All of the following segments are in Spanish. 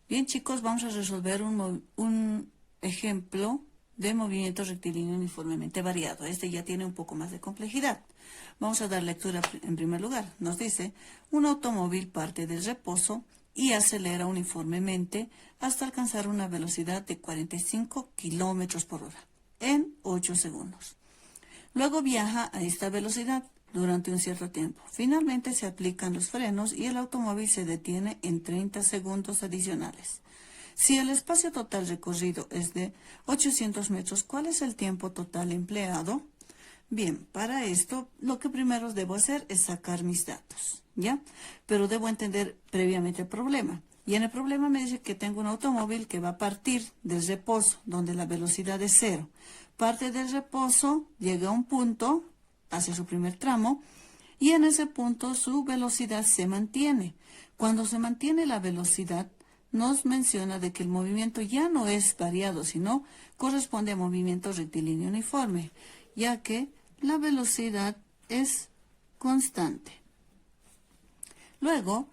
Bien, chicos, vamos a resolver un ejemplo de movimiento rectilíneo uniformemente variado. Este ya tiene un poco más de complejidad. Vamos a dar lectura en primer lugar. Nos dice, un automóvil parte del reposo y acelera uniformemente hasta alcanzar una velocidad de 45 kilómetros por hora en 8 segundos. Luego viaja a esta velocidad durante un cierto tiempo. Finalmente se aplican los frenos y el automóvil se detiene en 30 segundos adicionales. Si el espacio total recorrido es de 800 metros, ¿cuál es el tiempo total empleado? Bien, para esto lo que primero debo hacer es sacar mis datos, ¿ya? Pero debo entender previamente el problema. Y en el problema me dice que tengo un automóvil que va a partir del reposo, donde la velocidad es 0. Parte del reposo, llega a un punto, hace su primer tramo, y en ese punto su velocidad se mantiene. Cuando se mantiene la velocidad, nos menciona de que el movimiento ya no es variado, sino corresponde a movimiento rectilíneo uniforme, ya que la velocidad es constante. Luego,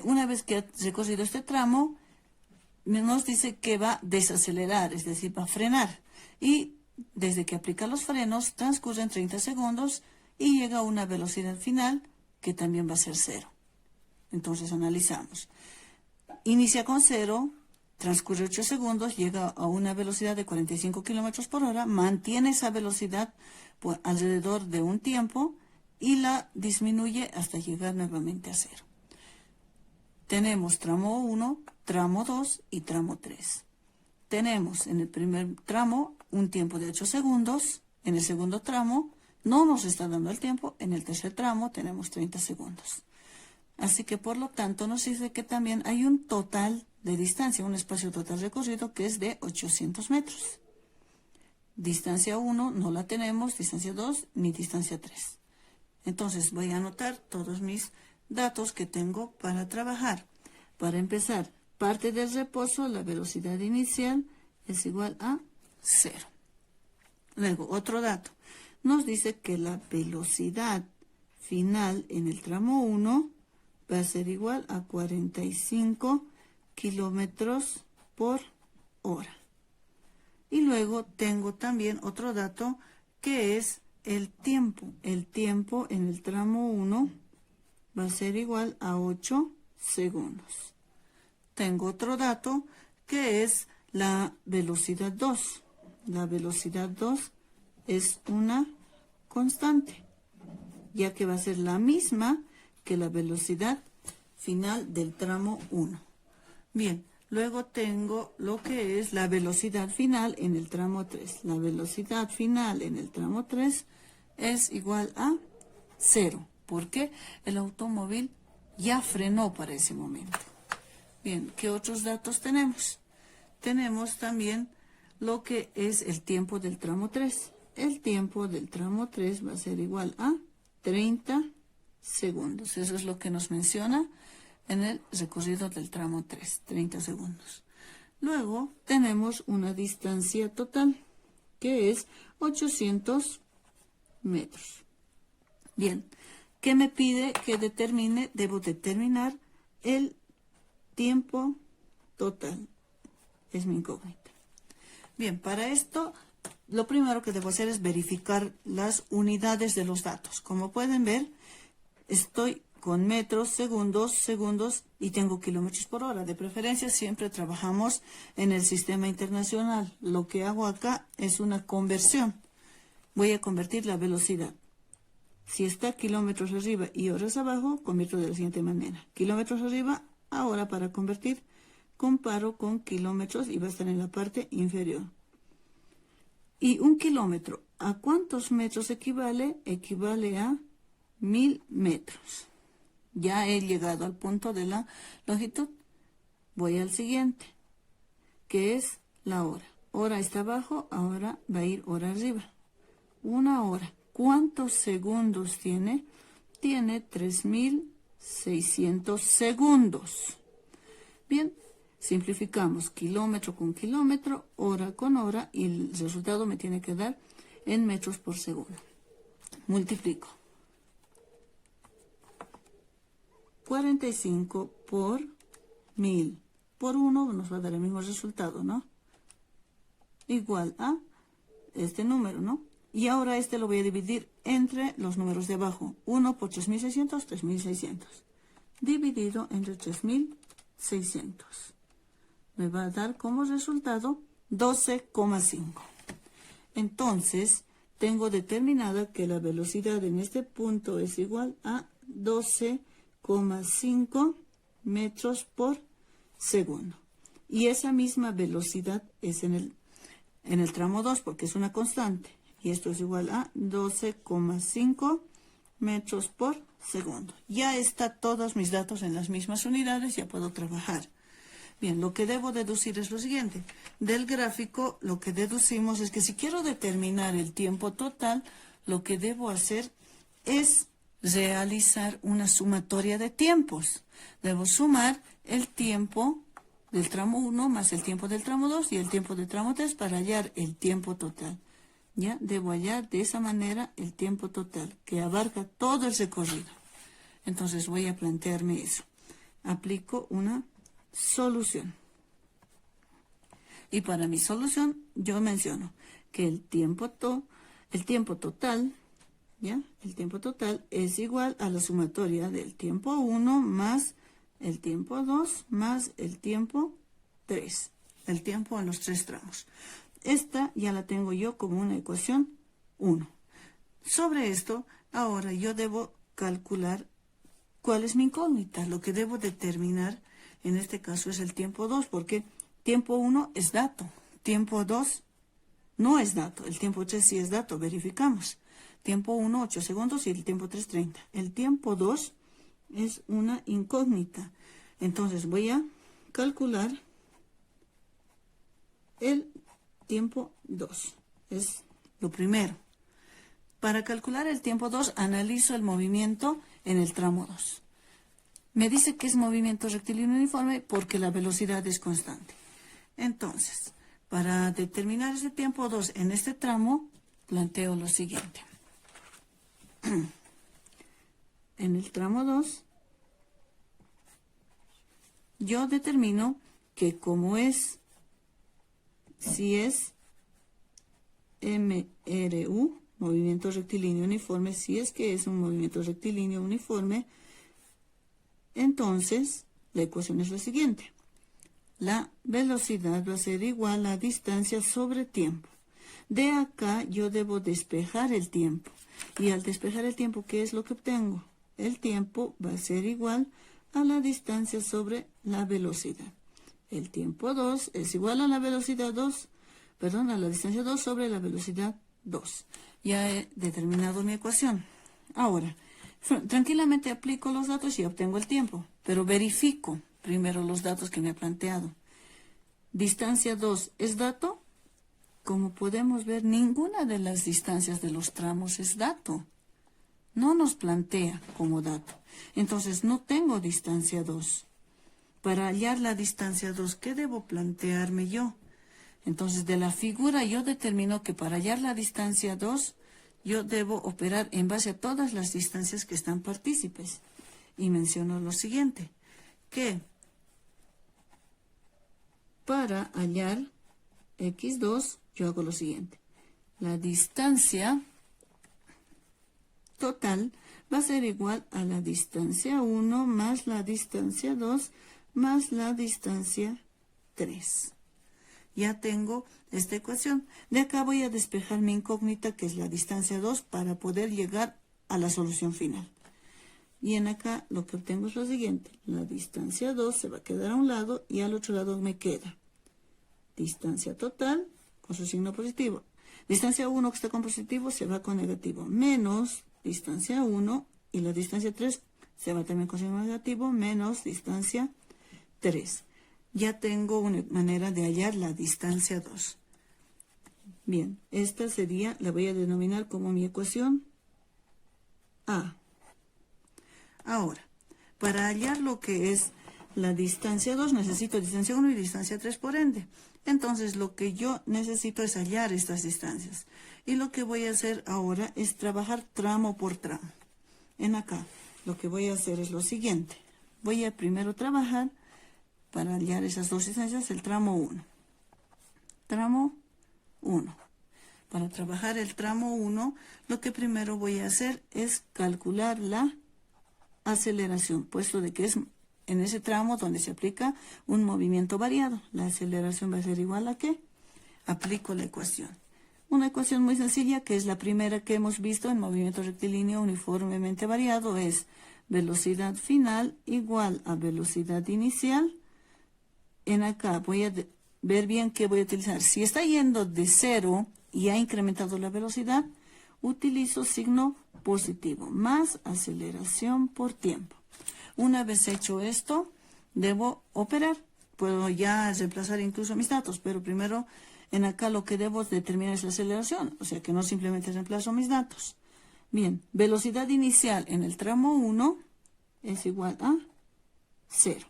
una vez que ha recorrido este tramo, nos dice que va a desacelerar, es decir, va a frenar. Y desde que aplica los frenos, transcurren 30 segundos y llega a una velocidad final que también va a ser 0. Entonces analizamos. Inicia con 0, transcurre 8 segundos, llega a una velocidad de 45 kilómetros por hora, mantiene esa velocidad por alrededor de un tiempo y la disminuye hasta llegar nuevamente a 0. Tenemos tramo 1, tramo 2 y tramo 3. Tenemos en el primer tramo un tiempo de 8 segundos, en el segundo tramo no nos está dando el tiempo, en el tercer tramo tenemos 30 segundos. Así que por lo tanto nos dice que también hay un total de distancia, un espacio total recorrido que es de 800 metros. Distancia 1 no la tenemos, distancia 2 ni distancia 3. Entonces voy a anotar todos mis datos que tengo para trabajar. Para empezar, parte del reposo, la velocidad inicial es igual a 0. Luego, otro dato. Nos dice que la velocidad final en el tramo 1 va a ser igual a 45 kilómetros por hora. Y luego tengo también otro dato que es el tiempo. El tiempo en el tramo 1 va a ser igual a 8 segundos. Tengo otro dato que es la velocidad 2. La velocidad 2 es una constante, ya que va a ser la misma que la velocidad final del tramo 1. Bien, luego tengo lo que es la velocidad final en el tramo 3. La velocidad final en el tramo 3 es igual a 0, porque el automóvil ya frenó para ese momento. Bien, ¿qué otros datos tenemos? Tenemos también lo que es el tiempo del tramo 3. El tiempo del tramo 3 va a ser igual a 30 segundos. Eso es lo que nos menciona en el recorrido del tramo 3, 30 segundos. Luego tenemos una distancia total, que es 800 metros. Bien, ¿qué me pide que determine? Debo determinar el tiempo total. Es mi incógnita. Bien, para esto, lo primero que debo hacer es verificar las unidades de los datos. Como pueden ver, estoy con metros, segundos y tengo kilómetros por hora. De preferencia, siempre trabajamos en el sistema internacional. Lo que hago acá es una conversión. Voy a convertir la velocidad. Si está kilómetros arriba y horas abajo, convierto de la siguiente manera. Kilómetros arriba, ahora para convertir, comparo con kilómetros y va a estar en la parte inferior. Y un kilómetro, ¿a cuántos metros equivale? Equivale a 1000 metros. Ya he llegado al punto de la longitud. Voy al siguiente, que es la hora. Hora está abajo, ahora va a ir hora arriba. Una hora. ¿Cuántos segundos tiene? Tiene 3600 segundos. Bien, simplificamos kilómetro con kilómetro, hora con hora, y el resultado me tiene que dar en metros por segundo. Multiplico. 45 por 1000 por 1 nos va a dar el mismo resultado, ¿no? Igual a este número, ¿no? Y ahora este lo voy a dividir entre los números de abajo. 1 por 3.600, 3.600. Dividido entre 3.600. Me va a dar como resultado 12,5. Entonces, tengo determinada que la velocidad en este punto es igual a 12,5 metros por segundo. Y esa misma velocidad es en el tramo 2 porque es una constante. Y esto es igual a 12,5 metros por segundo. Ya está todos mis datos en las mismas unidades, ya puedo trabajar. Bien, lo que debo deducir es lo siguiente. Del gráfico, lo que deducimos es que si quiero determinar el tiempo total, lo que debo hacer es realizar una sumatoria de tiempos. Debo sumar el tiempo del tramo 1 más el tiempo del tramo 2 y el tiempo del tramo 3 para hallar el tiempo total. Ya debo hallar de esa manera el tiempo total, que abarca todo el recorrido. Entonces voy a plantearme eso. Aplico una solución. Y para mi solución yo menciono que el tiempo total, ¿ya? El tiempo total es igual a la sumatoria del tiempo 1 más el tiempo 2 más el tiempo 3. El tiempo en los 3 tramos. Esta ya la tengo yo como una ecuación 1. Sobre esto, ahora yo debo calcular cuál es mi incógnita. Lo que debo determinar en este caso es el tiempo 2, porque tiempo 1 es dato, tiempo 2 no es dato, el tiempo 3 sí es dato, verificamos. Tiempo 1, 8 segundos y el tiempo 3, 30. El tiempo 2 es una incógnita. Entonces voy a calcular el tiempo 2. Es lo primero. Para calcular el tiempo 2, analizo el movimiento en el tramo 2. Me dice que es movimiento rectilíneo uniforme porque la velocidad es constante. Entonces, para determinar ese tiempo 2 en este tramo, planteo lo siguiente. En el tramo 2, yo determino que como es, si es MRU, movimiento rectilíneo uniforme, si es que es un movimiento rectilíneo uniforme, entonces la ecuación es la siguiente. La velocidad va a ser igual a distancia sobre tiempo. De acá yo debo despejar el tiempo. Y al despejar el tiempo, ¿qué es lo que obtengo? El tiempo va a ser igual a la distancia sobre la velocidad. El tiempo 2 es igual a la velocidad 2, perdón, a la distancia 2 sobre la velocidad 2. Ya he determinado mi ecuación. Ahora, tranquilamente aplico los datos y obtengo el tiempo, pero verifico primero los datos que me ha planteado. Distancia 2 es dato. Como podemos ver, ninguna de las distancias de los tramos es dato. No nos plantea como dato. Entonces, no tengo distancia 2. Para hallar la distancia 2, ¿qué debo plantearme yo? Entonces, de la figura yo determino que para hallar la distancia 2, yo debo operar en base a todas las distancias que están partícipes. Y menciono lo siguiente, que para hallar x2, yo hago lo siguiente. La distancia total va a ser igual a la distancia 1 más la distancia 2 más la distancia 3. Ya tengo esta ecuación. De acá voy a despejar mi incógnita, que es la distancia 2, para poder llegar a la solución final. Y en acá lo que obtengo es lo siguiente. La distancia 2 se va a quedar a un lado y al otro lado me queda distancia total con su signo positivo. Distancia 1 que está con positivo se va con negativo. Menos distancia 1 y la distancia 3 se va también con signo negativo. Menos distancia 3. Ya tengo una manera de hallar la distancia 2. Bien, esta sería, la voy a denominar como mi ecuación A. Ahora, para hallar lo que es la distancia 2, necesito distancia 1 y distancia 3 por ende. Entonces, lo que yo necesito es hallar estas distancias. Y lo que voy a hacer ahora es trabajar tramo por tramo. En acá, lo que voy a hacer es lo siguiente. Voy a primero trabajar para hallar esas dos distancias el tramo 1. Tramo 1. Para trabajar el tramo 1, lo que primero voy a hacer es calcular la aceleración, puesto de que es en ese tramo donde se aplica un movimiento variado. La aceleración va a ser igual a ¿qué? Aplico la ecuación. Una ecuación muy sencilla, que es la primera que hemos visto en movimiento rectilíneo uniformemente variado, es velocidad final igual a velocidad inicial. En acá voy a ver bien qué voy a utilizar. Si está yendo de 0 y ha incrementado la velocidad, utilizo signo positivo, más aceleración por tiempo. Una vez hecho esto, debo operar. Puedo ya reemplazar incluso mis datos, pero primero en acá lo que debo determinar es la aceleración, o sea que no simplemente reemplazo mis datos. Bien, velocidad inicial en el tramo 1 es igual a 0.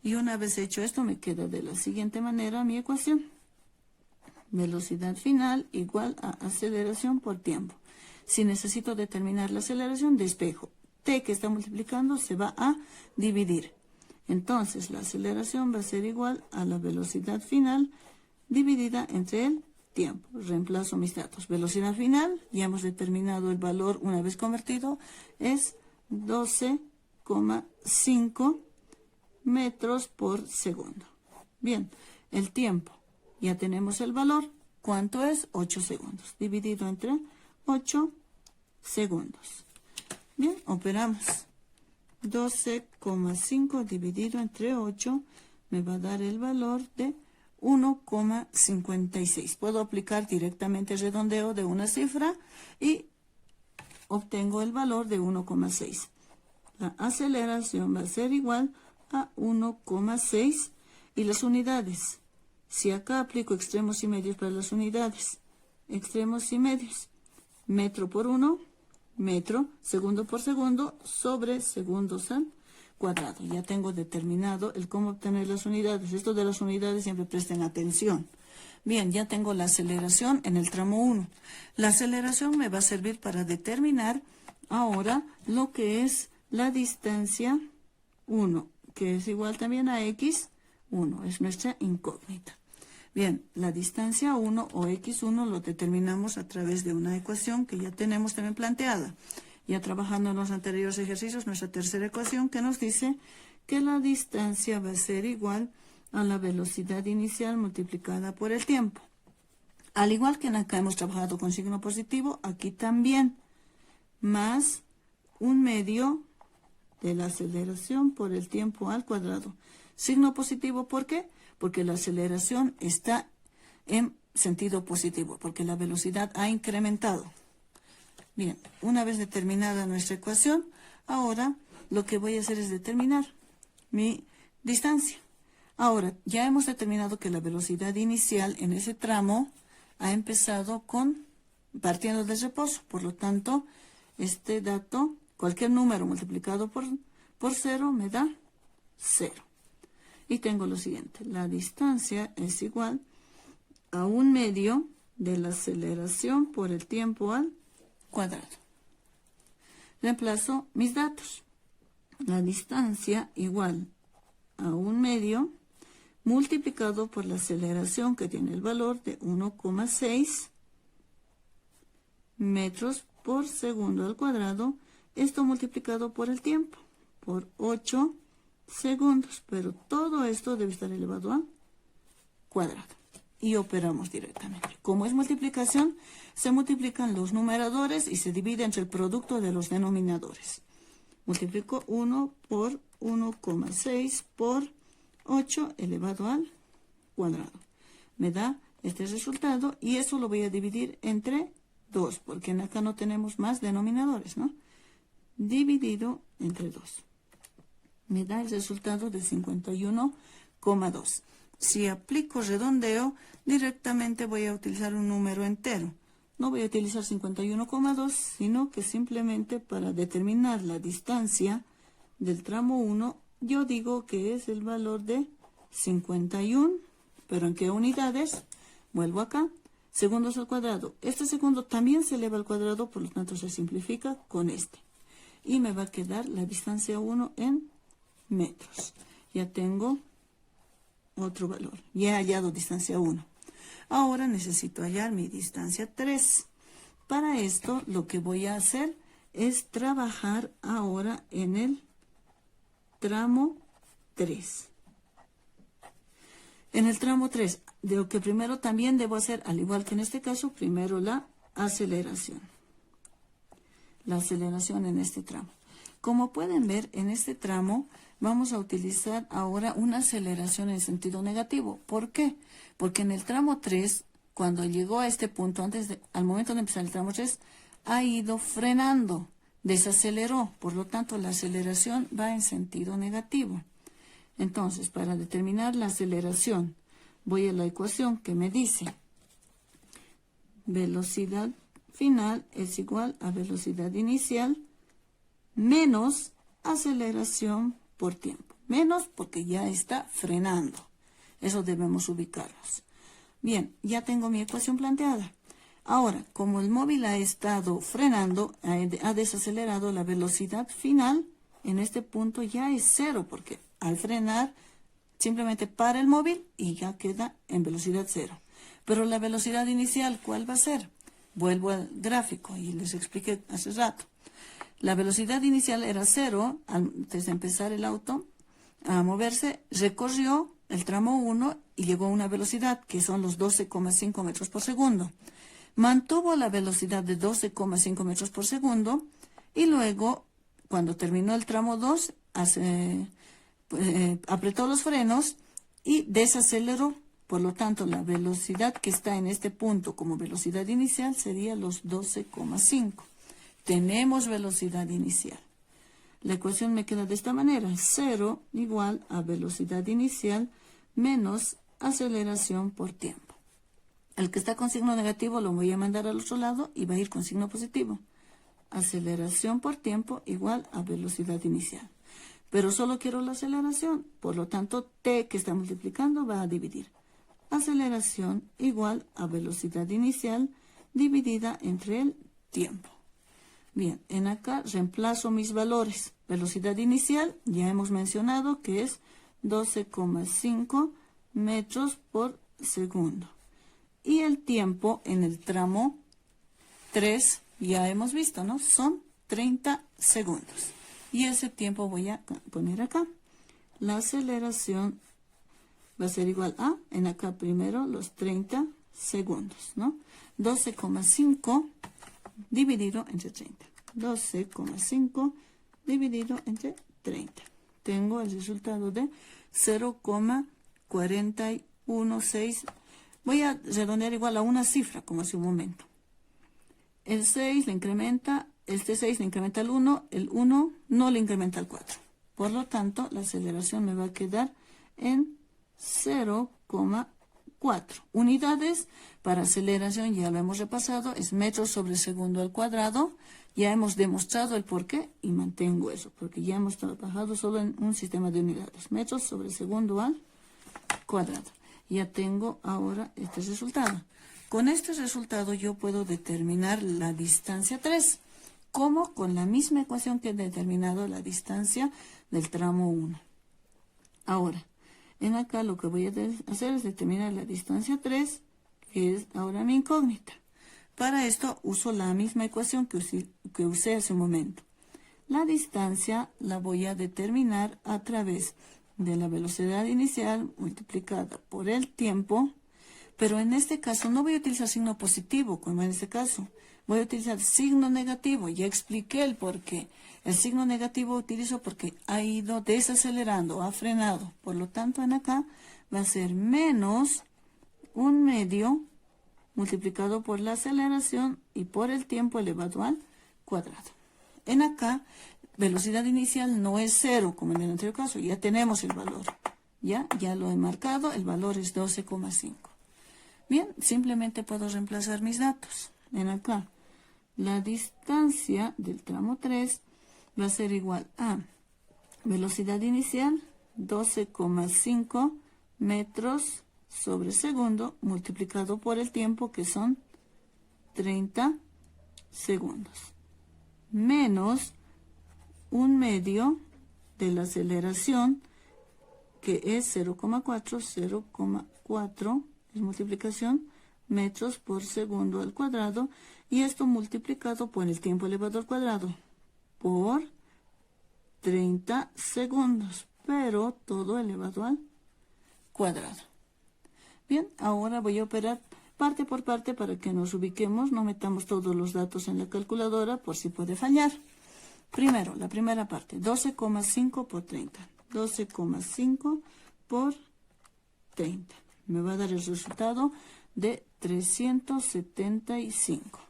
Y una vez hecho esto, me queda de la siguiente manera mi ecuación. Velocidad final igual a aceleración por tiempo. Si necesito determinar la aceleración, despejo. T que está multiplicando se va a dividir. Entonces, la aceleración va a ser igual a la velocidad final dividida entre el tiempo. Reemplazo mis datos. Velocidad final, ya hemos determinado el valor una vez convertido, es 12,5 metros por segundo. Bien, el tiempo, ya tenemos el valor. ¿Cuánto es? 8 segundos. Dividido entre 8 segundos. Bien, operamos. 12,5 dividido entre 8 me va a dar el valor de 1,56. Puedo aplicar directamente el redondeo de una cifra y obtengo el valor de 1,6. La aceleración va a ser igual a 1,6 y las unidades. Si acá aplico extremos y medios para las unidades, extremos y medios, metro por 1, metro, segundo por segundo, sobre segundos al cuadrado. Ya tengo determinado el cómo obtener las unidades. Esto de las unidades siempre presten atención. Bien, ya tengo la aceleración en el tramo 1. La aceleración me va a servir para determinar ahora lo que es la distancia 1, que es igual también a x1, es nuestra incógnita. Bien, la distancia 1 o x1 lo determinamos a través de una ecuación que ya tenemos también planteada. Ya trabajando en los anteriores ejercicios, nuestra tercera ecuación que nos dice que la distancia va a ser igual a la velocidad inicial multiplicada por el tiempo. Al igual que en acá hemos trabajado con signo positivo, aquí también, más un medio de la aceleración por el tiempo al cuadrado. Signo positivo, ¿por qué? Porque la aceleración está en sentido positivo, porque la velocidad ha incrementado. Bien, una vez determinada nuestra ecuación, ahora lo que voy a hacer es determinar mi distancia. Ahora, ya hemos determinado que la velocidad inicial en ese tramo ha empezado partiendo del reposo. Por lo tanto, este dato, cualquier número multiplicado por 0 me da 0. Y tengo lo siguiente, la distancia es igual a un medio de la aceleración por el tiempo al cuadrado. Reemplazo mis datos. La distancia igual a un medio multiplicado por la aceleración que tiene el valor de 1,6 metros por segundo al cuadrado. Esto multiplicado por el tiempo, por 8 segundos, pero todo esto debe estar elevado al cuadrado. Y operamos directamente. Como es multiplicación, se multiplican los numeradores y se divide entre el producto de los denominadores. Multiplico 1 por 1,6 por 8 elevado al cuadrado. Me da este resultado y eso lo voy a dividir entre 2, porque en acá no tenemos más denominadores, ¿no? Dividido entre 2. Me da el resultado de 51,2. Si aplico redondeo, directamente voy a utilizar un número entero. No voy a utilizar 51,2, sino que simplemente para determinar la distancia del tramo 1, yo digo que es el valor de 51, pero ¿en qué unidades? Vuelvo acá, segundos al cuadrado. Este segundo también se eleva al cuadrado, por lo tanto se simplifica con este. Y me va a quedar la distancia 1 en metros. Ya tengo otro valor. Ya he hallado distancia 1. Ahora necesito hallar mi distancia 3. Para esto lo que voy a hacer es trabajar ahora en el tramo 3. En el tramo 3, de lo que primero también debo hacer, al igual que en este caso, primero la aceleración. La aceleración en este tramo. Como pueden ver, en este tramo vamos a utilizar ahora una aceleración en sentido negativo. ¿Por qué? Porque en el tramo 3, cuando llegó a este punto, al momento de empezar el tramo 3, ha ido frenando, desaceleró. Por lo tanto, la aceleración va en sentido negativo. Entonces, para determinar la aceleración, voy a la ecuación que me dice velocidad final es igual a velocidad inicial menos aceleración por tiempo. Menos porque ya está frenando. Eso debemos ubicarnos. Bien, ya tengo mi ecuación planteada. Ahora, como el móvil ha estado frenando, ha desacelerado, la velocidad final en este punto ya es 0, porque al frenar simplemente para el móvil y ya queda en velocidad 0. Pero la velocidad inicial, ¿cuál va a ser? Vuelvo al gráfico y les expliqué hace rato. La velocidad inicial era 0 antes de empezar el auto a moverse, recorrió el tramo 1 y llegó a una velocidad que son los 12,5 metros por segundo. Mantuvo la velocidad de 12,5 metros por segundo y luego, cuando terminó el tramo 2, apretó los frenos y desaceleró. Por lo tanto, la velocidad que está en este punto como velocidad inicial sería los 12,5. Tenemos velocidad inicial. La ecuación me queda de esta manera. 0 igual a velocidad inicial menos aceleración por tiempo. El que está con signo negativo lo voy a mandar al otro lado y va a ir con signo positivo. Aceleración por tiempo igual a velocidad inicial. Pero solo quiero la aceleración. Por lo tanto, t que está multiplicando va a dividir. Aceleración igual a velocidad inicial dividida entre el tiempo. Bien, en acá reemplazo mis valores. Velocidad inicial, ya hemos mencionado que es 12,5 metros por segundo. Y el tiempo en el tramo 3, ya hemos visto, ¿no? Son 30 segundos. Y ese tiempo voy a poner acá. La aceleración va a ser igual a, en acá primero, los 30 segundos, ¿no? 12,5 dividido entre 30. 12,5 dividido entre 30. Tengo el resultado de 0,416. Voy a redondear igual a una cifra, como hace un momento. El 6 le incrementa, este 6 le incrementa el 1 no le incrementa el 4. Por lo tanto, la aceleración me va a quedar en 0,4 unidades. Para aceleración, ya lo hemos repasado, es metros sobre segundo al cuadrado. Ya hemos demostrado el por qué y mantengo eso, porque ya hemos trabajado solo en un sistema de unidades. Metros sobre segundo al cuadrado. Ya tengo ahora este resultado. Con este resultado yo puedo determinar la distancia 3, como con la misma ecuación que he determinado la distancia del tramo 1. Ahora, en acá lo que voy a hacer es determinar la distancia 3, que es ahora mi incógnita. Para esto uso la misma ecuación que usé hace un momento. La distancia la voy a determinar a través de la velocidad inicial multiplicada por el tiempo, pero en este caso no voy a utilizar signo positivo, como en este caso. Voy a utilizar signo negativo. Ya expliqué el por qué. El signo negativo utilizo porque ha ido desacelerando, ha frenado. Por lo tanto, en acá va a ser menos 1/2 multiplicado por la aceleración y por el tiempo elevado al cuadrado. En acá, velocidad inicial no es 0, como en el anterior caso. Ya tenemos el valor. Ya lo he marcado. El valor es 12,5. Bien, simplemente puedo reemplazar mis datos. En acá, la distancia del tramo 3 va a ser igual a velocidad inicial, 12,5 metros sobre segundo, multiplicado por el tiempo, que son 30 segundos, menos 1/2 de la aceleración, que es 0,4, 0,4 es multiplicación, metros por segundo al cuadrado, y esto multiplicado por el tiempo elevado al cuadrado, por 30 segundos, pero todo elevado al cuadrado. Bien, ahora voy a operar parte por parte para que nos ubiquemos, no metamos todos los datos en la calculadora por si puede fallar. Primero, la primera parte, 12,5 por 30. 12,5 por 30. Me va a dar el resultado de 375.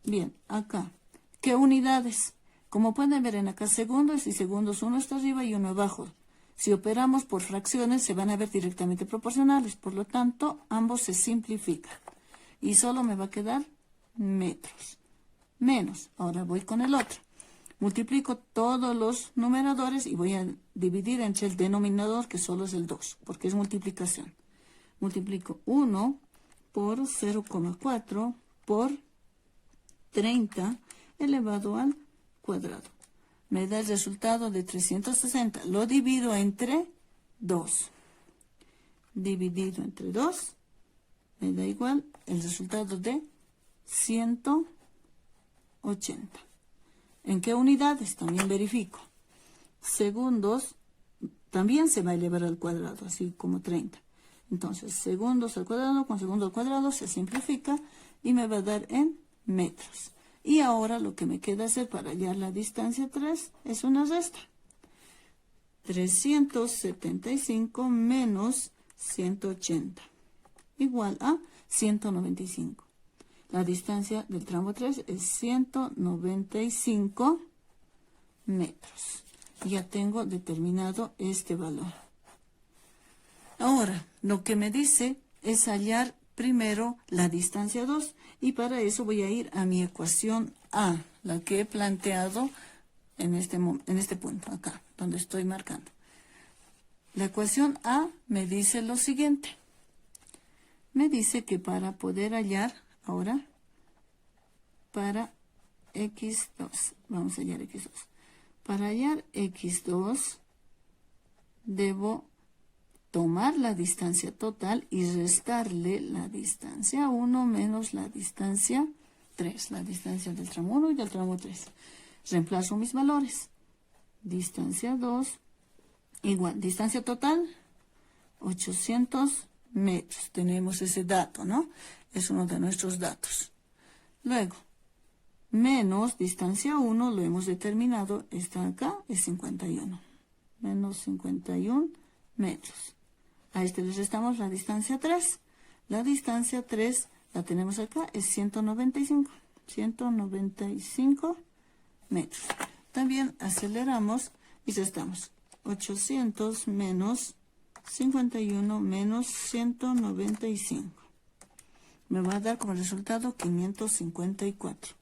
Bien, acá, ¿qué unidades? Como pueden ver en acá, segundos y segundos, uno está arriba y uno abajo. Si operamos por fracciones, se van a ver directamente proporcionales. Por lo tanto, ambos se simplifican. Y solo me va a quedar metros. Menos. Ahora voy con el otro. Multiplico todos los numeradores y voy a dividir entre el denominador, que solo es el 2, porque es multiplicación. Multiplico 1 por 0,4 por 30 elevado al cuadrado. Me da el resultado de 360. Lo divido entre 2. Dividido entre 2 me da igual el resultado de 180. ¿En qué unidades? También verifico. Segundos también se va a elevar al cuadrado, así como 30. Entonces, segundos al cuadrado con segundo al cuadrado se simplifica y me va a dar en metros. Y ahora lo que me queda hacer para hallar la distancia 3 es una resta. 375 menos 180 igual a 195. La distancia del tramo 3 es 195 metros. Ya tengo determinado este valor. Ahora, lo que me dice es hallar primero la distancia 2. Y para eso voy a ir a mi ecuación A, la que he planteado en este punto, acá, donde estoy marcando. La ecuación A me dice lo siguiente. Me dice que para poder hallar, ahora, para x2, vamos a hallar x2. Para hallar x2, debo tomar la distancia total y restarle la distancia 1 menos la distancia 3, la distancia del tramo 1 y del tramo 3. Reemplazo mis valores. Distancia 2 igual, distancia total, 800 metros. Tenemos ese dato, ¿no? Es uno de nuestros datos. Luego, menos distancia 1, lo hemos determinado, está acá, es 51. Menos 51 metros. A este le restamos la distancia 3. La distancia 3 la tenemos acá, es 195. 195 metros. También aceleramos y restamos. 800 menos 51 menos 195. Me va a dar como resultado 554.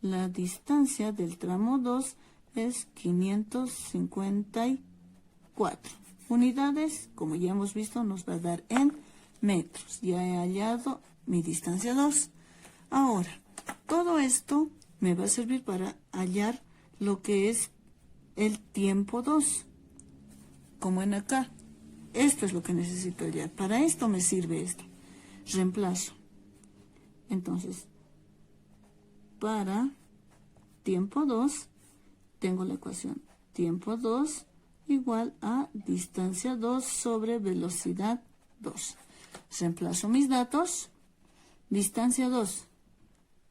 La distancia del tramo 2 es 554. Unidades, como ya hemos visto, nos va a dar en metros. Ya he hallado mi distancia 2. Ahora, todo esto me va a servir para hallar lo que es el tiempo 2. Como en acá. Esto es lo que necesito hallar. Para esto me sirve esto. Reemplazo. Entonces, para tiempo 2, tengo la ecuación tiempo 2 igual a distancia 2 sobre velocidad 2. Reemplazo mis datos. Distancia 2,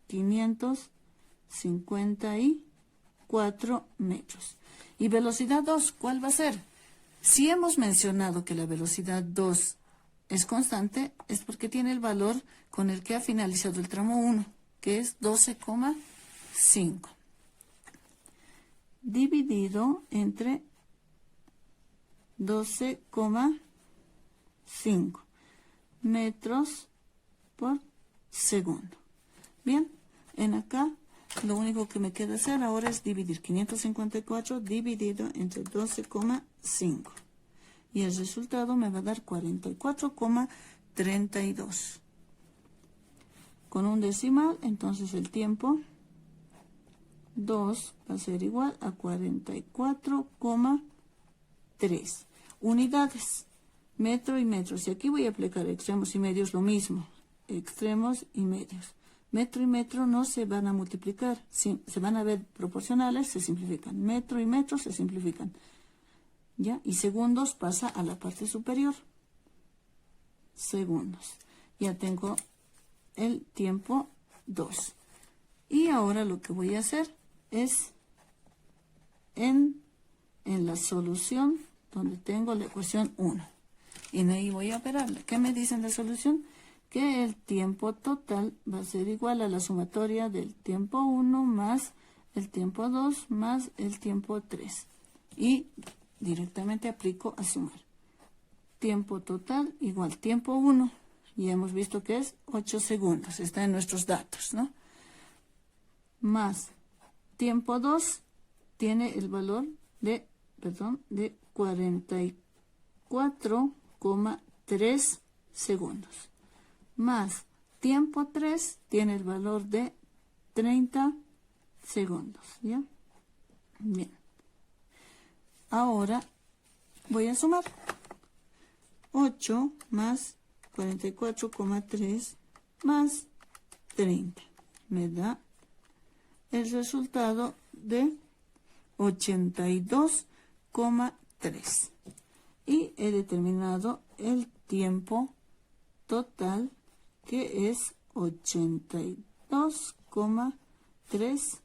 554 metros. Y velocidad 2, ¿cuál va a ser? Si hemos mencionado que la velocidad 2 es constante, es porque tiene el valor con el que ha finalizado el tramo 1, que es 12,5. Dividido entre 12,5 metros por segundo. Bien, en acá lo único que me queda hacer ahora es dividir 554 dividido entre 12,5. Y el resultado me va a dar 44,32. Con un decimal, entonces el tiempo 2 va a ser igual a 44,3. unidades, metro y metros. Y aquí voy a aplicar extremos y medios lo mismo, extremos y medios. Metro y metro no se van a multiplicar, se van a ver proporcionales, se simplifican. Metro y metro se simplifican. ¿Ya? Y segundos pasa a la parte superior. Segundos. Ya tengo el tiempo 2. Y ahora lo que voy a hacer es en la solución donde tengo la ecuación 1. Y de ahí voy a operarla. ¿Qué me dicen de solución? Que el tiempo total va a ser igual a la sumatoria del tiempo 1 más el tiempo 2 más el tiempo 3. Y directamente aplico a sumar. Tiempo total igual tiempo 1. Y hemos visto que es 8 segundos. Está en nuestros datos, ¿no? Más tiempo 2 tiene el valor de 44,3 segundos. Más tiempo 3 tiene el valor de 30 segundos, ¿ya? Bien. Ahora voy a sumar 8 más 44,3 más 30. Me da el resultado de 82,3. Y he determinado el tiempo total, que es 82,3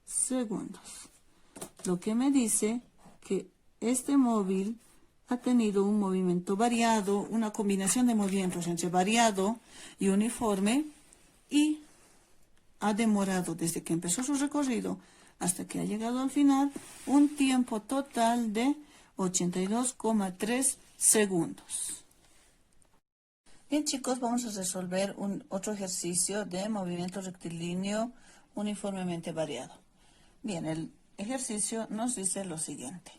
segundos. Lo que me dice que este móvil ha tenido un movimiento variado, una combinación de movimientos entre variado y uniforme, y ha demorado desde que empezó su recorrido hasta que ha llegado al final un tiempo total de 82,3 segundos. Bien, chicos, vamos a resolver otro ejercicio de movimiento rectilíneo uniformemente variado. Bien, el ejercicio nos dice lo siguiente.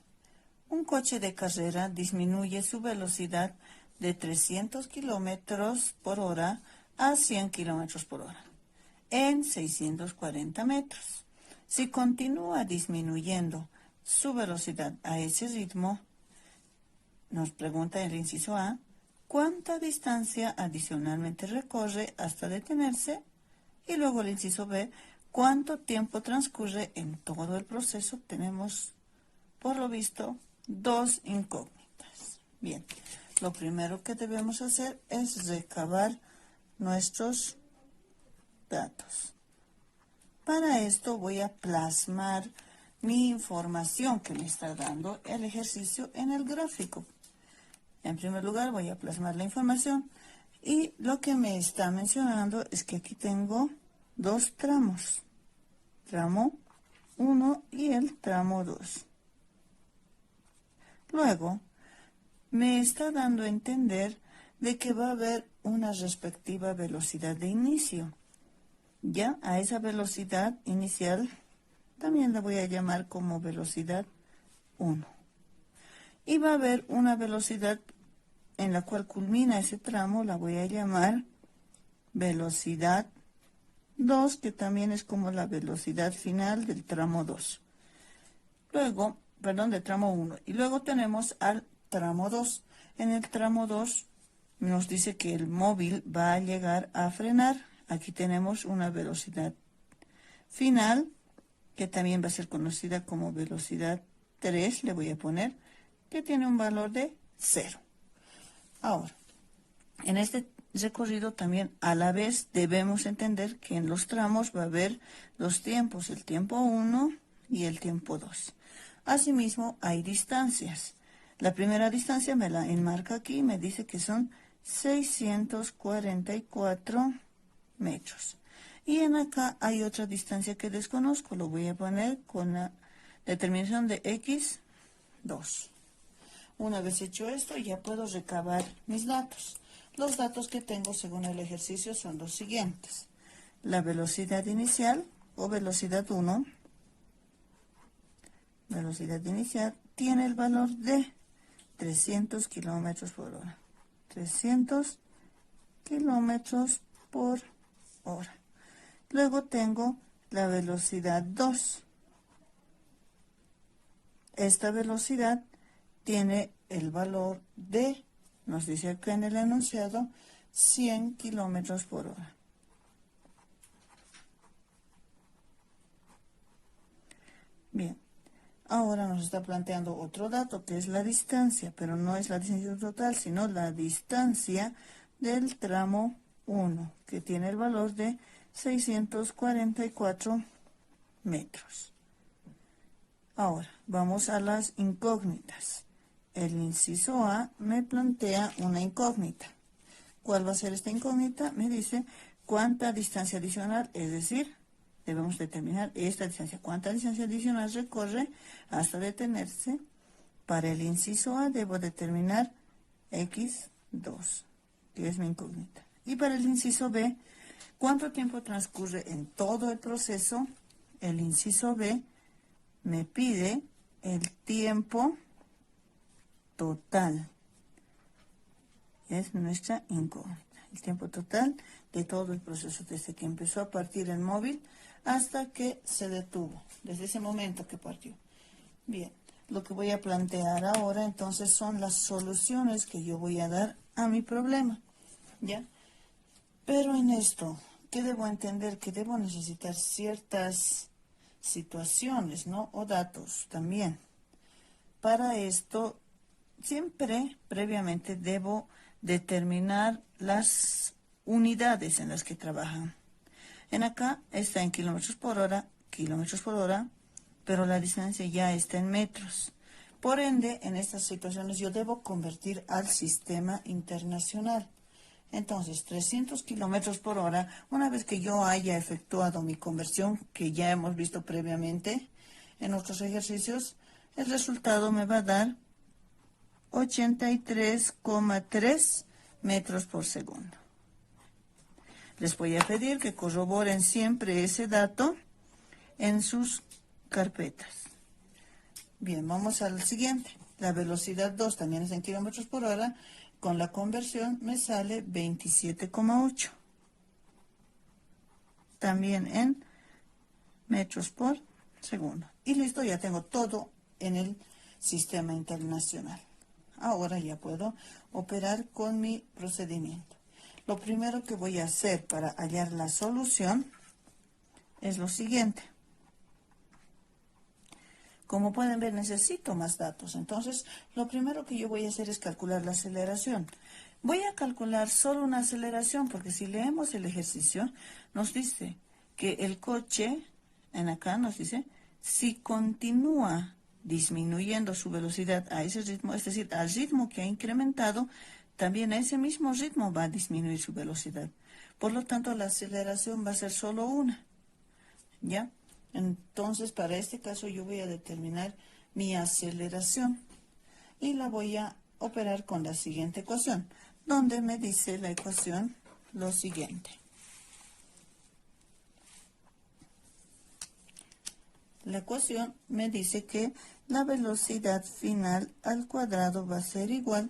Un coche de carrera disminuye su velocidad de 300 kilómetros por hora a 100 kilómetros por hora en 640 metros. Si continúa disminuyendo su velocidad a ese ritmo, nos pregunta el inciso A, ¿cuánta distancia adicionalmente recorre hasta detenerse? Y luego el inciso B, ¿cuánto tiempo transcurre en todo el proceso? Tenemos, por lo visto, dos incógnitas. Bien, lo primero que debemos hacer es recabar nuestros datos. Para esto voy a plasmar mi información que me está dando el ejercicio en el gráfico. En primer lugar voy a plasmar la información y lo que me está mencionando es que aquí tengo dos tramos, tramo 1 y el tramo 2. Luego me está dando a entender de que va a haber una respectiva velocidad de inicio. Ya a esa velocidad inicial también la voy a llamar como velocidad 1. Y va a haber una velocidad en la cual culmina ese tramo, la voy a llamar velocidad 2, que también es como la velocidad final del tramo 2. Luego, perdón, del tramo 1. Y luego tenemos al tramo 2. En el tramo 2 nos dice que el móvil va a llegar a frenar. Aquí tenemos una velocidad final, que también va a ser conocida como velocidad 3, le voy a poner, que tiene un valor de 0. Ahora, en este recorrido también a la vez debemos entender que en los tramos va a haber dos tiempos, el tiempo 1 y el tiempo 2. Asimismo, hay distancias. La primera distancia me la enmarca aquí, me dice que son 644 metros. Y en acá hay otra distancia que desconozco, lo voy a poner con la determinación de x2. Una vez hecho esto, ya puedo recabar mis datos. Los datos que tengo según el ejercicio son los siguientes. La velocidad inicial o velocidad 1, velocidad inicial, tiene el valor de 300 kilómetros por hora. 300 kilómetros por hora. Luego tengo la velocidad 2. Esta velocidad tiene el valor de, nos dice acá en el enunciado, 100 kilómetros por hora. Bien, ahora nos está planteando otro dato, que es la distancia, pero no es la distancia total, sino la distancia del tramo 1, que tiene el valor de 644 metros. Ahora, vamos a las incógnitas. El inciso A me plantea una incógnita. ¿Cuál va a ser esta incógnita? Me dice cuánta distancia adicional, es decir, debemos determinar esta distancia. ¿Cuánta distancia adicional recorre hasta detenerse? Para el inciso A debo determinar x2, que es mi incógnita. Y para el inciso B, ¿cuánto tiempo transcurre en todo el proceso? El inciso B me pide el tiempo total. Es nuestra incógnita. El tiempo total de todo el proceso, desde que empezó a partir el móvil hasta que se detuvo, desde ese momento que partió. Bien, lo que voy a plantear ahora entonces son las soluciones que yo voy a dar a mi problema, ¿ya? Pero en esto, ¿qué debo entender? Que debo necesitar ciertas situaciones, ¿no? O datos también. Para esto, siempre previamente debo determinar las unidades en las que trabajan. En acá está en kilómetros por hora, pero la distancia ya está en metros. Por ende, en estas situaciones yo debo convertir al sistema internacional. Entonces, 300 kilómetros por hora, una vez que yo haya efectuado mi conversión, que ya hemos visto previamente en otros ejercicios, el resultado me va a dar 83,3 metros por segundo. Les voy a pedir que corroboren siempre ese dato en sus carpetas. Bien, vamos al siguiente. La velocidad 2 también es en kilómetros por hora. Con la conversión me sale 27,8. También en metros por segundo. Y listo, ya tengo todo en el sistema internacional. Ahora ya puedo operar con mi procedimiento. Lo primero que voy a hacer para hallar la solución es lo siguiente. Como pueden ver, necesito más datos. Entonces, lo primero que yo voy a hacer es calcular la aceleración. Voy a calcular solo una aceleración, porque si leemos el ejercicio, nos dice que el coche, en acá nos dice, si continúa disminuyendo su velocidad a ese ritmo, es decir, al ritmo que ha incrementado, también a ese mismo ritmo va a disminuir su velocidad. Por lo tanto, la aceleración va a ser solo una, ¿ya? Entonces, para este caso, yo voy a determinar mi aceleración y la voy a operar con la siguiente ecuación, donde me dice la ecuación lo siguiente. La ecuación me dice que la velocidad final al cuadrado va a ser igual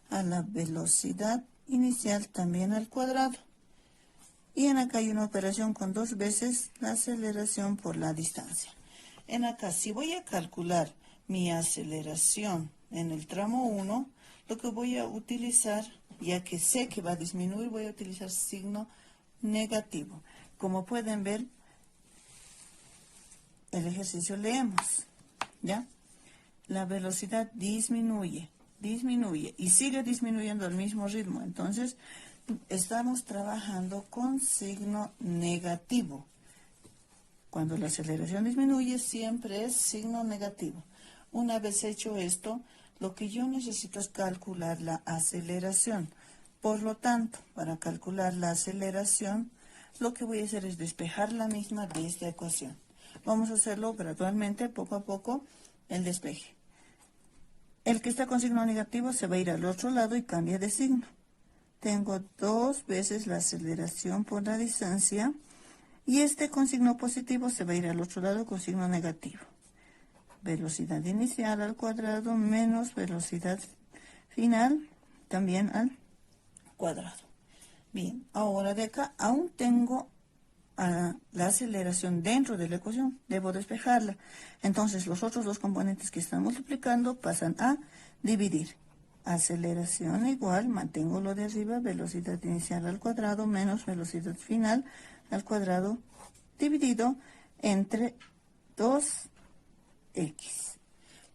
a la velocidad inicial también al cuadrado. Y en acá hay una operación con 2 veces la aceleración por la distancia. En acá, si voy a calcular mi aceleración en el tramo 1, lo que voy a utilizar, ya que sé que va a disminuir, voy a utilizar signo negativo. Como pueden ver, el ejercicio leemos, ¿ya? La velocidad disminuye y sigue disminuyendo al mismo ritmo. Entonces, estamos trabajando con signo negativo. Cuando la aceleración disminuye, siempre es signo negativo. Una vez hecho esto, lo que yo necesito es calcular la aceleración. Por lo tanto, para calcular la aceleración, lo que voy a hacer es despejar la misma de esta ecuación. Vamos a hacerlo gradualmente, poco a poco, el despeje. El que está con signo negativo se va a ir al otro lado y cambia de signo. Tengo 2 veces la aceleración por la distancia y este con signo positivo se va a ir al otro lado con signo negativo. Velocidad inicial al cuadrado menos velocidad final también al cuadrado. Bien, ahora de acá aún tengo a la aceleración dentro de la ecuación, debo despejarla. Entonces, los otros dos componentes que están multiplicando pasan a dividir. Aceleración igual, mantengo lo de arriba, velocidad inicial al cuadrado menos velocidad final al cuadrado dividido entre 2x.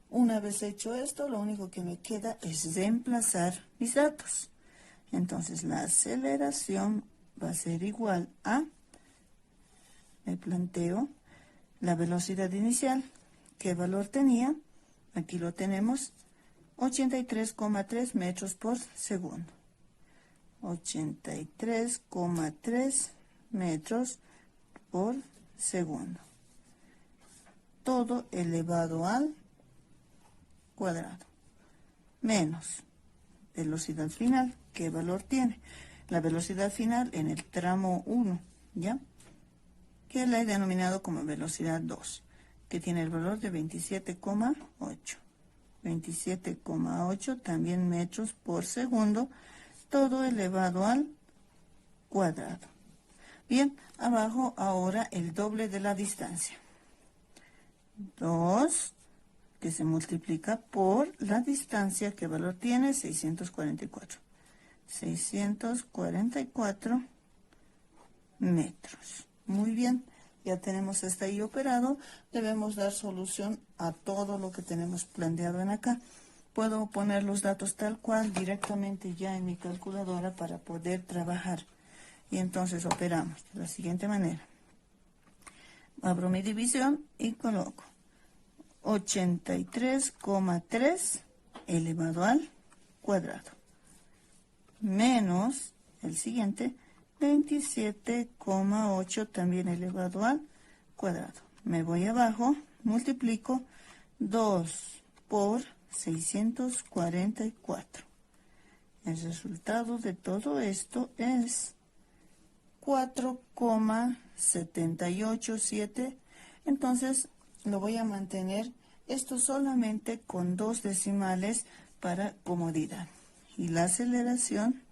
Una vez hecho esto, lo único que me queda es reemplazar mis datos. Entonces, la aceleración va a ser igual a, me planteo, la velocidad inicial. ¿Qué valor tenía? Aquí lo tenemos, 83,3 metros por segundo. 83,3 metros por segundo. Todo elevado al cuadrado. Menos velocidad final. ¿Qué valor tiene? La velocidad final en el tramo 1, ¿ya? Que la he denominado como velocidad 2, que tiene el valor de 27,8. 27,8 también metros por segundo, todo elevado al cuadrado. Bien, abajo ahora el doble de la distancia. 2, que se multiplica por la distancia, ¿qué valor tiene? 644. 644 metros. Muy bien, ya tenemos hasta ahí operado. Debemos dar solución a todo lo que tenemos planteado en acá. Puedo poner los datos tal cual directamente ya en mi calculadora para poder trabajar. Y entonces operamos de la siguiente manera. Abro mi división y coloco 83,3 elevado al cuadrado. Menos el siguiente, 27,8 también elevado al cuadrado. Me voy abajo, multiplico 2 por 644. El resultado de todo esto es 4,787. Entonces lo voy a mantener esto solamente con 2 decimales para comodidad. Y la aceleración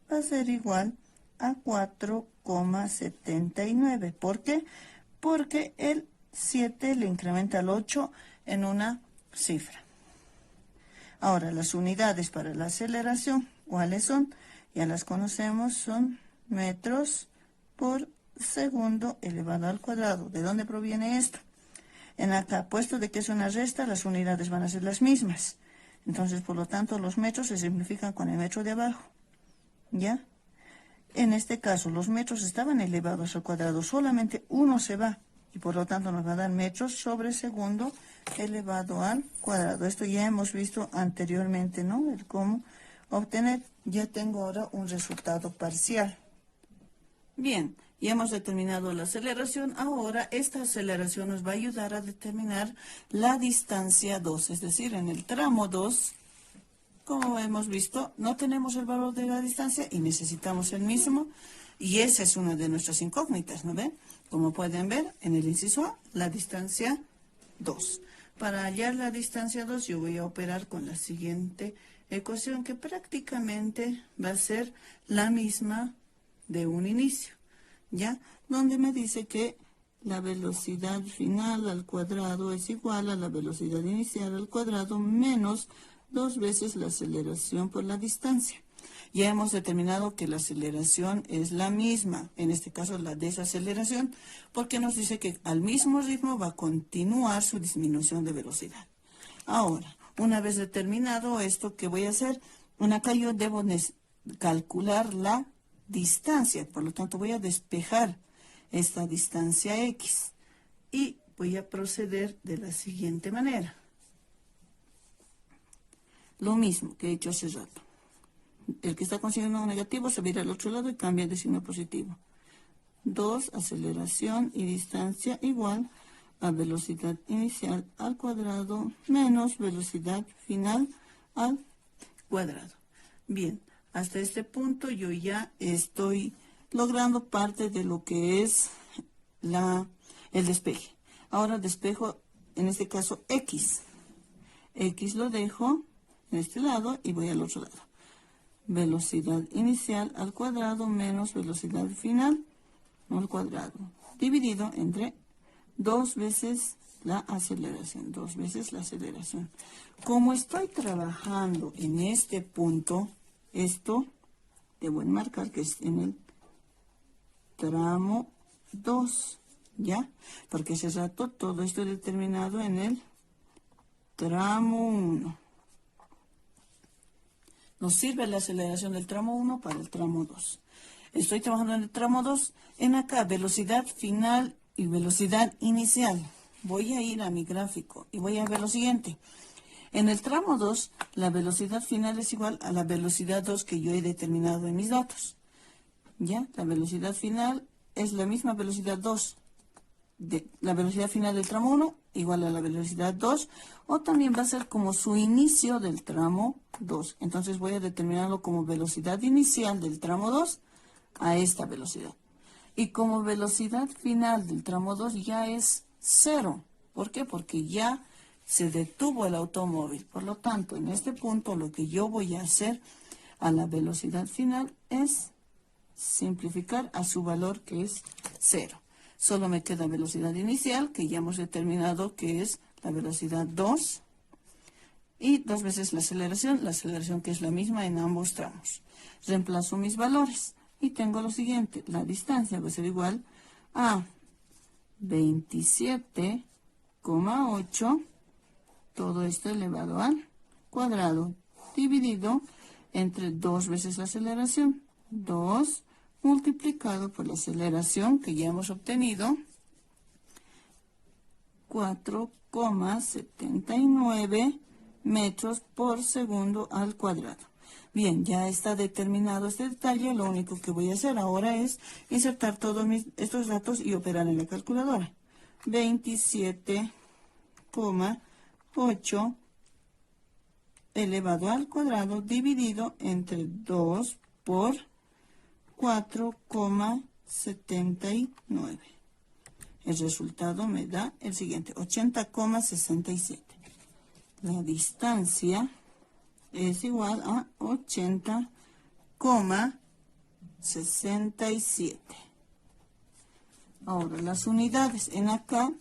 va a ser igual a 4,79. ¿Por qué? Porque el 7 le incrementa al 8 en una cifra. Ahora, las unidades para la aceleración, ¿cuáles son? Ya las conocemos, son metros por segundo elevado al cuadrado. ¿De dónde proviene esto? En acá, puesto de que es una resta, las unidades van a ser las mismas. Entonces, por lo tanto, los metros se simplifican con el metro de abajo. ¿Ya? En este caso, los metros estaban elevados al cuadrado. Solamente uno se va. Y por lo tanto, nos va a dar metros sobre segundo elevado al cuadrado. Esto ya hemos visto anteriormente, ¿no? El cómo obtener. Ya tengo ahora un resultado parcial. Bien, ya hemos determinado la aceleración. Ahora, esta aceleración nos va a ayudar a determinar la distancia 2, es decir, en el tramo 2, como hemos visto, no tenemos el valor de la distancia y necesitamos el mismo, y esa es una de nuestras incógnitas, ¿no ven? Como pueden ver, en el inciso A, la distancia 2. Para hallar la distancia 2, yo voy a operar con la siguiente ecuación, que prácticamente va a ser la misma de un inicio, ¿ya? Donde me dice que la velocidad final al cuadrado es igual a la velocidad inicial al cuadrado menos 2 veces la aceleración por la distancia. Ya hemos determinado que la aceleración es la misma, en este caso la desaceleración, porque nos dice que al mismo ritmo va a continuar su disminución de velocidad. Ahora, una vez determinado esto, ¿qué voy a hacer? Acá yo debo calcular la distancia, por lo tanto voy a despejar esta distancia x y voy a proceder de la siguiente manera. Lo mismo que he hecho hace rato. El que está con signo negativo se va a ir al otro lado y cambia de signo positivo. 2, aceleración y distancia igual a velocidad inicial al cuadrado menos velocidad final al cuadrado. Bien, hasta este punto yo ya estoy logrando parte de lo que es el despeje. Ahora despejo, en este caso, x. X lo dejo en este lado y voy al otro lado. Velocidad inicial al cuadrado menos velocidad final al cuadrado, dividido entre 2 veces la aceleración, 2 veces la aceleración. Como estoy trabajando en este punto, esto debo enmarcar que es en el tramo 2, ¿ya? Porque hace rato todo esto he determinado en el tramo 1. Nos sirve la aceleración del tramo 1 para el tramo 2. Estoy trabajando en el tramo 2. En acá, velocidad final y velocidad inicial. Voy a ir a mi gráfico y voy a ver lo siguiente. En el tramo 2, la velocidad final es igual a la velocidad 2 que yo he determinado en mis datos. ¿Ya? La velocidad final es la misma velocidad 2. La velocidad final del tramo 1 igual a la velocidad 2, o también va a ser como su inicio del tramo 2. Entonces voy a determinarlo como velocidad inicial del tramo 2 a esta velocidad. Y como velocidad final del tramo 2 ya es 0. ¿Por qué? Porque ya se detuvo el automóvil. Por lo tanto, en este punto lo que yo voy a hacer a la velocidad final es simplificar a su valor, que es 0. Solo me queda velocidad inicial, que ya hemos determinado que es la velocidad 2, y 2 veces la aceleración que es la misma en ambos tramos. Reemplazo mis valores y tengo lo siguiente: la distancia va a ser igual a 27,8, todo esto elevado al cuadrado, dividido entre 2 veces la aceleración, 2 multiplicado por la aceleración que ya hemos obtenido, 4,79 metros por segundo al cuadrado. Bien, ya está determinado este detalle. Lo único que voy a hacer ahora es insertar todos estos datos y operar en la calculadora. 27,8 elevado al cuadrado dividido entre 2 por 4,79. El resultado me da el siguiente: 80,67. La distancia es igual a 80,67. Ahora, las unidades. En acá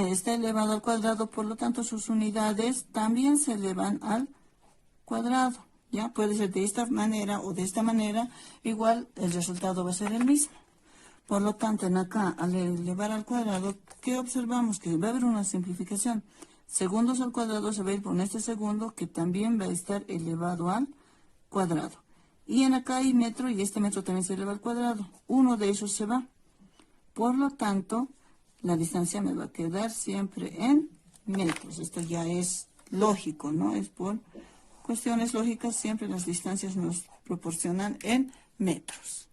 está elevado al cuadrado, por lo tanto sus unidades también se elevan al cuadrado. Ya puede ser de esta manera o de esta manera, igual el resultado va a ser el mismo. Por lo tanto, en acá, al elevar al cuadrado, ¿qué observamos? Que va a haber una simplificación. Segundos al cuadrado se va a ir por este segundo, que también va a estar elevado al cuadrado. Y en acá hay metro, y este metro también se eleva al cuadrado. Uno de esos se va. Por lo tanto, la distancia me va a quedar siempre en metros. Esto ya es lógico, ¿no? Es por cuestiones lógicas, siempre las distancias nos proporcionan en metros.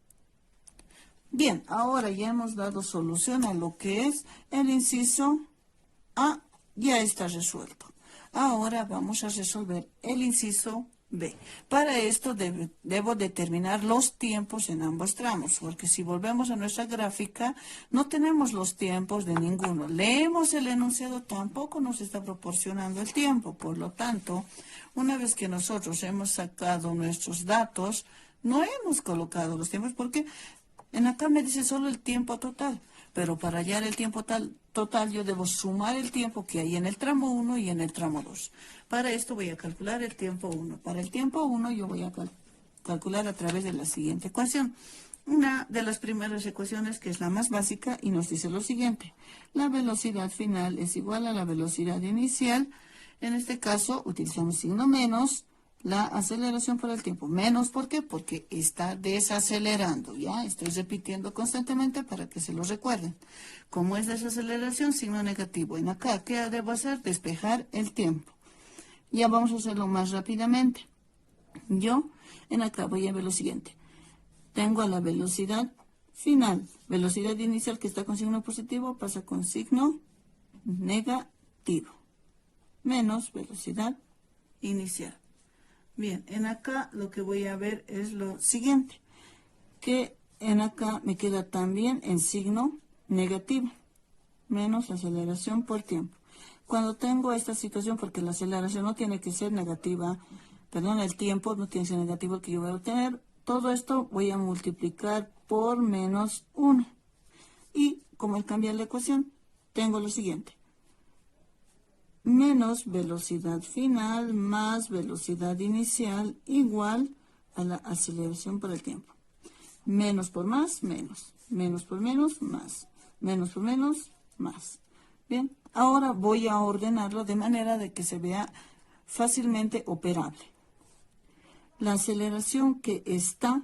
Bien, ahora ya hemos dado solución a lo que es el inciso A, ya está resuelto. Ahora vamos a resolver el inciso B. Para esto debo determinar los tiempos en ambos tramos, porque si volvemos a nuestra gráfica, no tenemos los tiempos de ninguno. Leemos el enunciado, tampoco nos está proporcionando el tiempo. Por lo tanto, una vez que nosotros hemos sacado nuestros datos, no hemos colocado los tiempos, porque en acá me dice solo el tiempo total, pero para hallar el tiempo total yo debo sumar el tiempo que hay en el tramo 1 y en el tramo 2. Para esto voy a calcular el tiempo 1. Para el tiempo 1 yo voy a calcular a través de la siguiente ecuación. Una de las primeras ecuaciones, que es la más básica, y nos dice lo siguiente: la velocidad final es igual a la velocidad inicial. En este caso utilizamos signo menos la aceleración por el tiempo. Menos, ¿por qué? Porque está desacelerando, ¿ya? Estoy repitiendo constantemente para que se lo recuerden. Como es desaceleración, signo negativo. En acá, ¿qué debo hacer? Despejar el tiempo. Ya vamos a hacerlo más rápidamente. Yo, en acá, voy a ver lo siguiente. Tengo a la velocidad final. Velocidad inicial, que está con signo positivo, pasa con signo negativo. Menos velocidad inicial. Bien, en acá lo que voy a ver es lo siguiente, que en acá me queda también en signo negativo, menos la aceleración por tiempo. Cuando tengo esta situación, porque la aceleración no tiene que ser negativa, perdón, el tiempo no tiene que ser negativo el que yo voy a obtener, todo esto voy a multiplicar por menos 1. Y como al cambiar la ecuación, tengo lo siguiente. Menos velocidad final más velocidad inicial igual a la aceleración por el tiempo. Menos por más, menos. Menos por menos, más. Menos por menos, más. Bien, ahora voy a ordenarlo de manera de que se vea fácilmente operable. La aceleración que está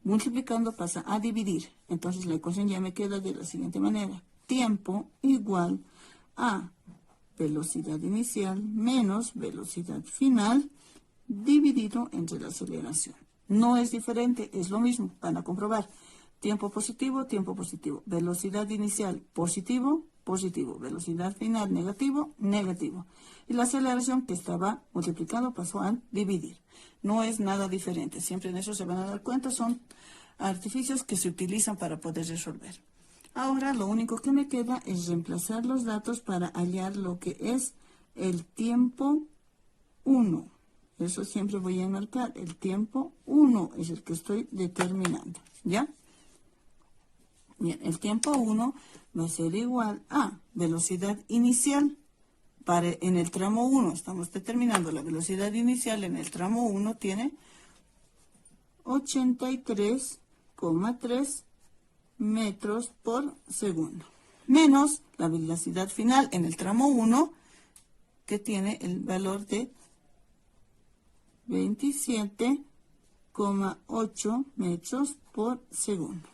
multiplicando pasa a dividir. Entonces la ecuación ya me queda de la siguiente manera. Tiempo igual a velocidad inicial menos velocidad final dividido entre la aceleración. No es diferente, es lo mismo. Van a comprobar. Tiempo positivo. Velocidad inicial positivo, positivo. Velocidad final negativo, negativo. Y la aceleración que estaba multiplicando pasó a dividir. No es nada diferente. Siempre en eso se van a dar cuenta. Son artificios que se utilizan para poder resolver. Ahora lo único que me queda es reemplazar los datos para hallar lo que es el tiempo 1. Eso siempre voy a marcar. El tiempo 1 es el que estoy determinando. ¿Ya? Bien, el tiempo 1 va a ser igual a velocidad inicial. En el tramo 1 estamos determinando la velocidad inicial. En el tramo 1 tiene 83,3 metros por segundo. Menos la velocidad final en el tramo 1, que tiene el valor de 27,8 metros por segundo.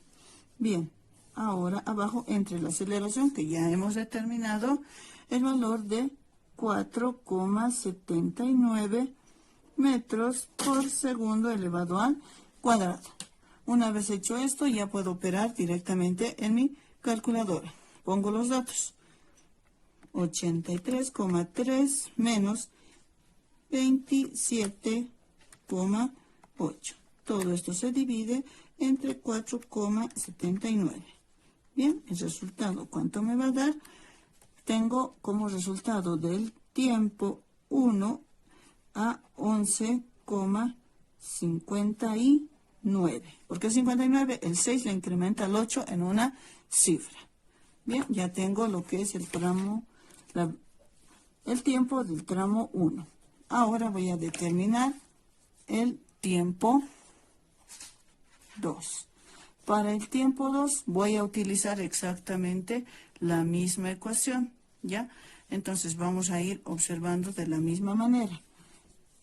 Bien, ahora abajo entre la aceleración que ya hemos determinado el valor de 4,79 metros por segundo elevado al cuadrado. Una vez hecho esto, ya puedo operar directamente en mi calculadora. Pongo los datos. 83,3 menos 27,8. Todo esto se divide entre 4,79. Bien, el resultado, ¿cuánto me va a dar? Tengo como resultado del tiempo 1 a 11,59. ¿Por qué 59? El 6 le incrementa al 8 en una cifra. Bien, ya tengo lo que es el tramo, el tiempo del tramo 1. Ahora voy a determinar el tiempo 2. Para el tiempo 2 voy a utilizar exactamente la misma ecuación, ¿ya? Entonces vamos a ir observando de la misma manera.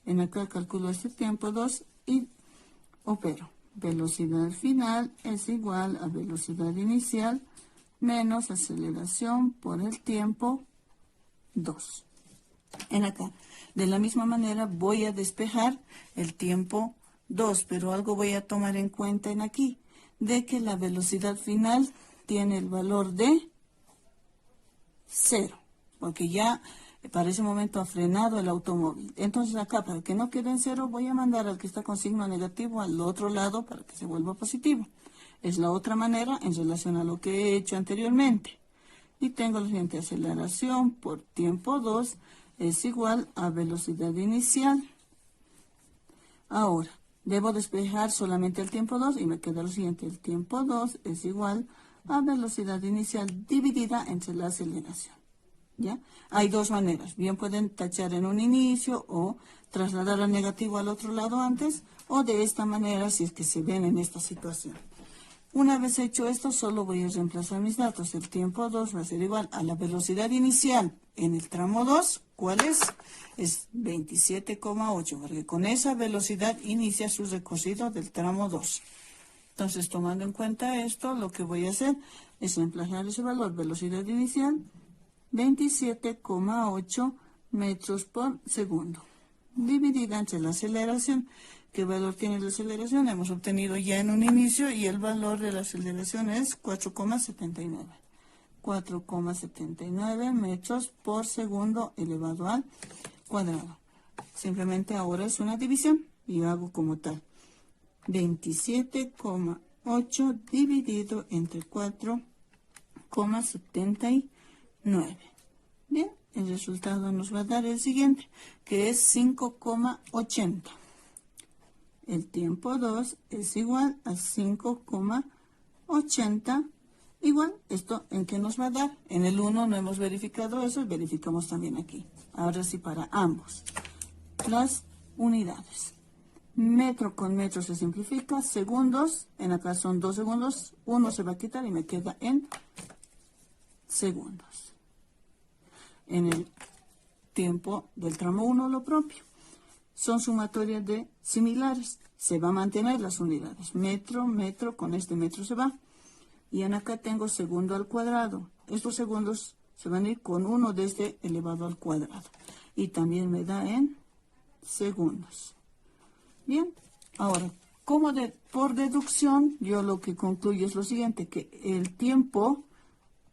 En acá calculo este tiempo 2 y opero. Velocidad final es igual a velocidad inicial menos aceleración por el tiempo 2. En acá, de la misma manera voy a despejar el tiempo 2, pero algo voy a tomar en cuenta en aquí, de que la velocidad final tiene el valor de 0, porque ya para ese momento ha frenado el automóvil. Entonces acá, para que no quede en 0, voy a mandar al que está con signo negativo al otro lado para que se vuelva positivo. Es la otra manera en relación a lo que he hecho anteriormente. Y tengo la siguiente: aceleración por tiempo 2 es igual a velocidad inicial. Ahora, debo despejar solamente el tiempo 2 y me queda lo siguiente: el tiempo 2 es igual a velocidad inicial dividida entre la aceleración. ¿Ya? Hay dos maneras. Bien pueden tachar en un inicio o trasladar al negativo al otro lado antes, o de esta manera si es que se ven en esta situación. Una vez hecho esto, solo voy a reemplazar mis datos. El tiempo 2 va a ser igual a la velocidad inicial en el tramo 2. ¿Cuál es? Es 27,8, porque con esa velocidad inicia su recorrido del tramo 2. Entonces, tomando en cuenta esto, lo que voy a hacer es reemplazar ese valor, velocidad inicial, 27,8 metros por segundo, dividida entre la aceleración. ¿Qué valor tiene la aceleración? Hemos obtenido ya en un inicio y el valor de la aceleración es 4,79. 4,79 metros por segundo elevado al cuadrado. Simplemente ahora es una división y hago como tal. 27,8 dividido entre 4,79. Bien, el resultado nos va a dar el siguiente, que es 5,80. El tiempo 2 es igual a 5,80 Igual, ¿esto en qué nos va a dar? En el 1 no hemos verificado eso y verificamos también aquí. Ahora sí, para ambos. Las unidades. Metro con metro se simplifica. Segundos, en acá son 2 segundos. 1 se va a quitar y me queda en segundos. En el tiempo del tramo 1 lo propio. Son sumatorias de similares. Se va a mantener las unidades. Metro, metro, con este metro se va. Y en acá tengo segundo al cuadrado. Estos segundos se van a ir con 1 de este elevado al cuadrado. Y también me da en segundos. Bien, ahora, por deducción, yo lo que concluyo es lo siguiente, que el tiempo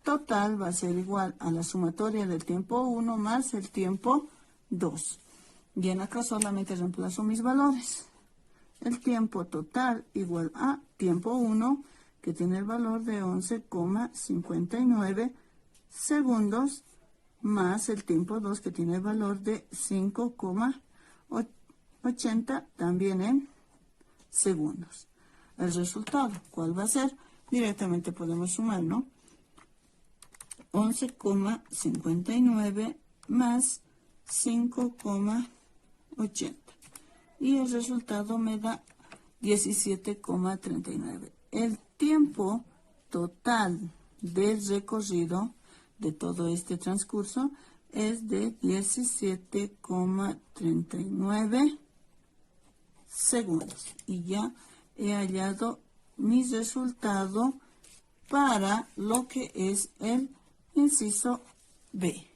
total va a ser igual a la sumatoria del tiempo 1 más el tiempo 2. Y en acá solamente reemplazo mis valores. El tiempo total igual a tiempo 1, que tiene el valor de 11,59 segundos, más el tiempo 2, que tiene el valor de 5,80, también en segundos. El resultado, ¿cuál va a ser? Directamente podemos sumar, ¿no? 11,59 más 5,80. Y el resultado me da 17,39. El tiempo total del recorrido de todo este transcurso es de 17,39 segundos. Y ya he hallado mi resultado para lo que es el inciso B.